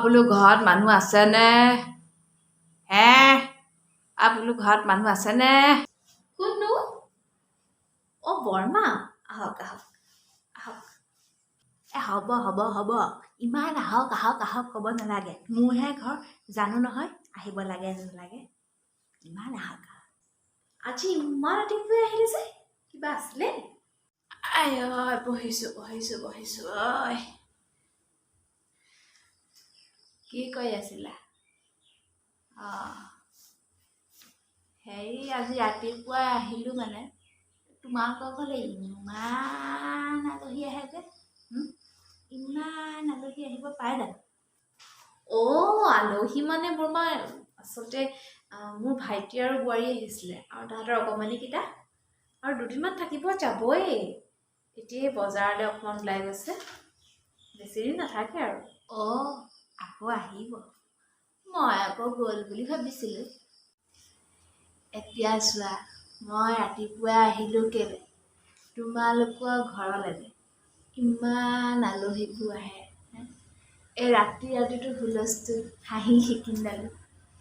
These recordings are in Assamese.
বোলো ঘৰত মানুহ আছেনে? হে? বোলো ঘৰত মানুহ আছেনে? কোননো? বৰমা? আহক আহক আহক। হ'ব। ইমান আহক ক'ব নালাগে। মোৰহে ঘৰ, জানো নহয় আহিব লাগে নালাগে। ইমান আহক। আজি ইমান ৰাতিপুৱাই আহিলে যে, কিবা আছিলে? বহিছো ঐ। কি কৰি আছিলা? আজি ৰাতিপুৱাই আহিলো মানে। তোমালোকৰ ঘৰলে ইমান আলহী আহে যে, ইমান আলহী আহিব পাৰে জানো? আলহী মানে বৰমা আচলতে মোৰ ভাইটি আৰু বোৱাৰী আহিছিলে, আৰু তাহাঁতৰ অকণমানিকেইটা, আৰু দুদিনমান থাকিব যাবই। এতিয়াই বজাৰলৈ অকণমান ওলাই গৈছে, বেছি দিন নাথাকে আৰু। আকৌ আহিব? মই আকৌ গ'ল বুলি ভাবিছিলো। এতিয়া চোৱা, মই ৰাতিপুৱাই আহিলো কেলে? তোমালোকৰ ঘৰলৈ ইমান আলহীবোৰ আহে। এই ৰাতিটো হুলস্থুল, হাঁহি খিকিন্দালি,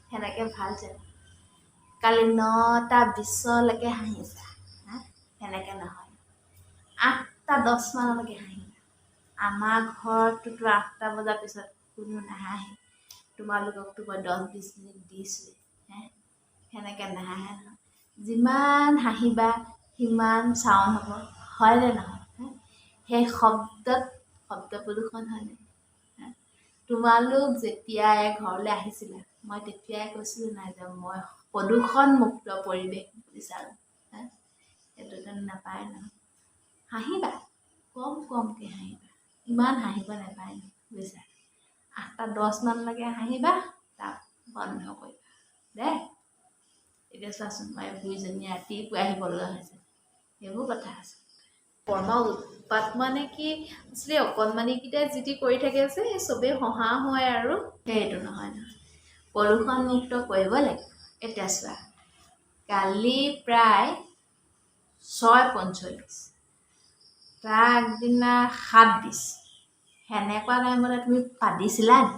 সেনেকে ভাল জানো? কালি 9টা 20লৈকে হাঁহিছা, সেনেকে নহয়। 8টা 10 মানলৈকে হাঁহিবা। আমাৰ ঘৰতটোতো 8টা বজাৰ পিছত কোনো নাহাঁহে। তোমালোককতো মই 10-20 মিনিট দিছোৱে, সেনেকে নাহাঁহে নহয়। যিমান হাঁহিবা সিমান চাউণ্ড হ'ব, হয়নে নহয়? সেই শব্দ প্ৰদূষণ হয়নে? তোমালোক যেতিয়াই ঘৰলৈ আহিছিলা, মই তেতিয়াই কৈছিলো নাই যে মই প্ৰদূষণমুক্ত পৰিৱেশ বিচাৰোঁ। সেইটো যেন নাপায় নহয়। হাঁহিবা, কমকৈ হাঁহিবা, ইমান হাঁহিব নাপায় বুজিছা। 8টা 10 মানলৈকে হাঁহিবা, তাক বন্ধ কৰিবা দেই। এতিয়া চোৱাচোন, মই বুঢ়ীজনী ৰাতিপুৱাই আহিব লগা হৈছে, সেইবোৰ কথা আছে। বৰমা উৎপাত মানে কি, আচলতে অকণমানিকেইটাই যি কৰি থাকে যে, চবেই হহা হয় আৰু সেইটো নহয়। প্ৰদূষণমুক্ত কৰিব লাগে। এতিয়া চোৱা, কালি প্ৰায় 6:45, তাৰ আগদিনা 7:20, সেনেকুৱা টাইমতে তুমি পাতিছিলা নি?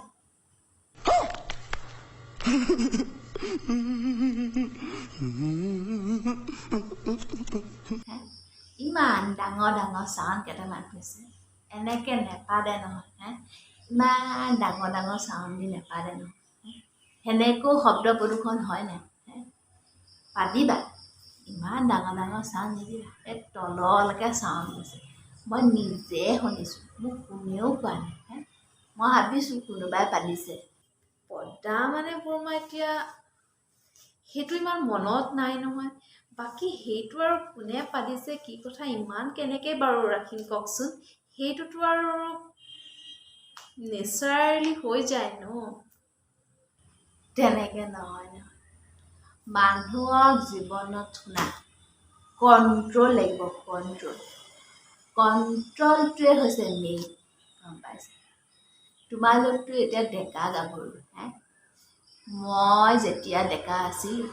ইমান ডাঙৰ চাউণ্ড কেইটামান হৈছে, এনেকে নেপাতে নহয়। ইমান ডাঙৰ চাউণ্ড দি নেপাতে নহয়। সেনেকৈও শব্দ প্ৰদূষণ হয় নাই? পাতিবা, ইমান ডাঙৰ চাউণ্ড নিদিবা। তললৈকে চাউণ্ড গৈছে, মই নিজে শুনিছোঁ, মোক কোনেও কোৱা নাই। মই ভাবিছোঁ কোনোবাই পাতিছে। পদা মানে বৰমা এতিয়া সেইটো ইমান মনত নাই নহয়। বাকী সেইটো আৰু কোনে পাতিছে কি কথা ইমান কেনেকৈ বাৰু ৰাখিম কওকচোন? সেইটোতো আৰু নেচাৰেলি হৈ যায় ন, তেনেকৈ নহয়। মানুহৰ জীৱনত শুনা, কণ্ট্ৰল লাগিব। কণ্ট্ৰলটোৱে হৈছে মেইন, গম পাইছে? তোমালোকতো এতিয়া ডেকা গাভৰু, মই যেতিয়া ডেকা আছিলোঁ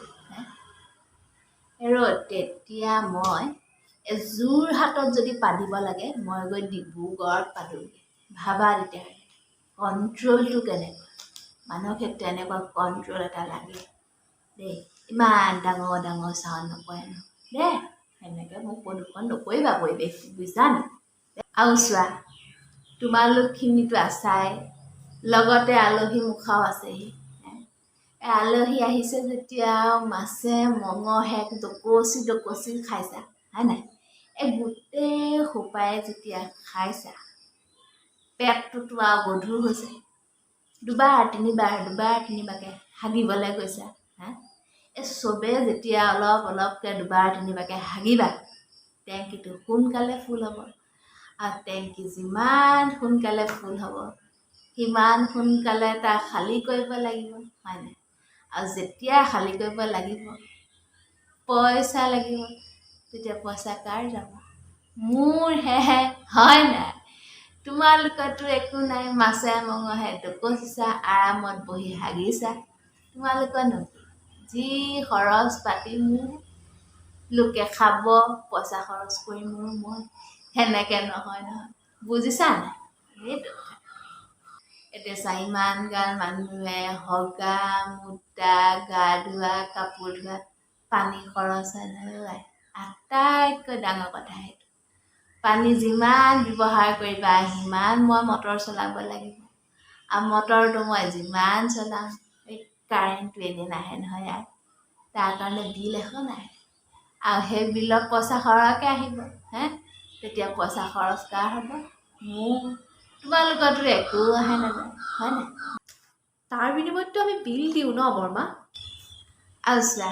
তেতিয়া মই যোৰহাটত যদি পাতিব লাগে, মই গৈ ডিব্ৰুগড়ত পাতোঁগৈ। ভাবা তেতিয়াহ'লে কণ্ট্ৰলটো কেনেকুৱা? মানুহক সেই তেনেকুৱা কণ্ট্ৰল এটা লাগে দেই। ইমান ডাঙৰ চাউণ্ড নকৰে ন দেই, সেনেকৈ মোক প্ৰদূষণ নকৰিবা পৰিৱেশটো, বুজিছানে? আৰু চোৱা, তোমালোকখিনিতো আছাই, লগতে আলহী মুখাও আছেহি। আলহী আহিছে যেতিয়া মাছে মঙহে ডকচি খাইছা, হয় নাই? গোটেই সোপাই যেতিয়া খাইছা, পেটটোতো আৰু গধুৰ হৈছে। দুবাৰ তিনিবাৰকৈ হাগিবলৈ গৈছা। চবে যেতিয়া অলপকৈ দুবাৰ তিনিবাৰকৈ হাগিবা, টেংকিটো সোনকালে ফুল হ'ব। আৰু টেংকি যিমান সোনকালে ফুল হ'ব, সিমান সোনকালে তাক খালী কৰিব লাগিব, হয় নাই? আৰু যেতিয়া খালী কৰিব লাগিব, পইচা লাগিব, তেতিয়া পইচা কাৰ যাব? মোৰহে, হয় নাই? তোমালোকৰতো একো নাই, মাছে মঙহে ডকচিছা, আৰামত বহি হাগিছা। তোমালোকৰনো যি খৰচ পাতি, মোৰ লোকে খাব, পইচা খৰচ কৰি মই, সেনেকৈ নহয়, বুজিছা নাই? সেইটো এতিয়া চা ইমান গাল মানুহে হগা মুতা গা ধোৱা কাপোৰ ধোৱা পানী খৰচ হয় নহয় আটাইতকৈ ডাঙৰ কথা সেইটো পানী যিমান ব্যৱহাৰ কৰিবা সিমান মই মটৰ চলাব লাগিব আৰু মটৰটো মই যিমান চলাম এই কাৰেণ্টটো এনে নাহে নহয় আৰু তাৰ কাৰণে বিল এখন আহে আৰু সেই বিলত পইচা সৰহকৈ আহিব হে তেতিয়া পইচা খৰচ কাৰ হ'ব মোৰ তোমালোকৰতো একো আহে নাযায় হয় নাই তাৰ বিনিময়ততো আমি বিল দিওঁ ন বৰমা আৰু চোৱা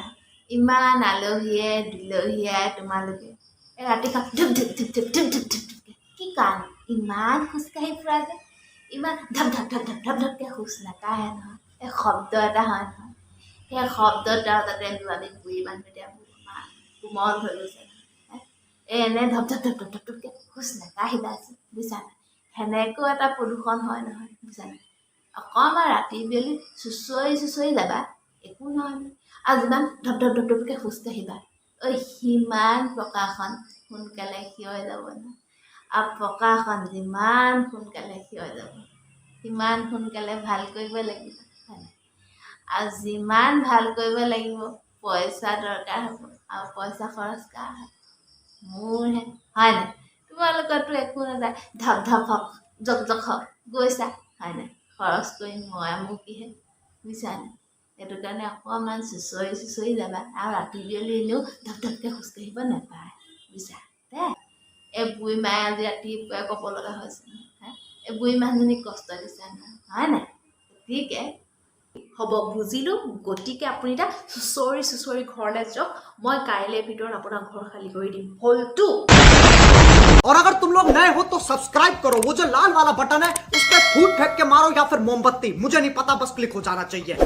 ইমান আলহীয়ে দুলহীয়ে তোমালোকে ৰাতিপুৱা ধুপ ধুপ ধুপ ধুপ ধুপ ধুপ ধুপ ধুপকৈ কি কাৰণে ইমান খোজকাঢ়ি ফুৰা যে ইমান ধপ ধপ ধপ ধপ ধপ ধপকৈ খোজ নাকাঢ়ে নহয় এই শব্দ এটা হয় নহয় সেই শব্দটা তাতে আমি বুঢ়ী মানুহ এতিয়া কোমল হৈ গৈছে এনে ধপ ধপ ধপ ধপ ধপ ধপকৈ খোজ নাকাঢ়িবা বুজিছা নাই সেনেকৈও এটা প্ৰদূষণ হয় নহয় বুজিছা নাই অকণমান ৰাতি বেলি চুঁচৰি যাবা একো নহয় আৰু যিমান ধপ ধপ ধপ ধপকৈ খোজকাঢ়িবা সিমান প্ৰকাশন সোনকালে ক্ষয় যাব নহয় আৰু প্ৰকাশন যিমান সোনকালে ক্ষয় যাব সিমান সোনকালে ভাল কৰিব লাগিব আৰু যিমান ভাল কৰিব লাগিব পইচা দৰকাৰ হ'ব আৰু পইচা খৰচ কাৰ হ'ব মোৰহে হয় নাই তোমালোকৰতো একো নাযায় ধপ ধপ হওক জক জক হওক গৈছা হয় নাই খৰচ কৰি মৰামুকিহে বুজিছা নাই সেইটো কাৰণে অকণমান চুঁচৰি যাবা আৰু ৰাতি বিয়লি এনেও ধপ ধপকৈ খোজকাঢ়িব নাপায় বুজিছা দে এই বুঢ়ী মায়ে আজি ৰাতিপুৱাই ক'ব লগা হৈছে এই বুঢ়ী মানুহজনীক কষ্ট দিছা নহয় হয় নাই গতিকে হ'ব বুজিলোঁ গতিকে আপুনি এতিয়া চুঁচৰি ঘৰলৈ যাওক মই কাইলৈ ভিতৰত আপোনাৰ ঘৰ খালী কৰি দিম হ'লতো और अगर तुम लोग नए हो तो सब्सक्राइब करो वो जो लाल वाला बटन है उस पर फूट फेंक के मारो या फिर मोमबत्ती मुझे नहीं पता बस क्लिक हो जाना चाहिए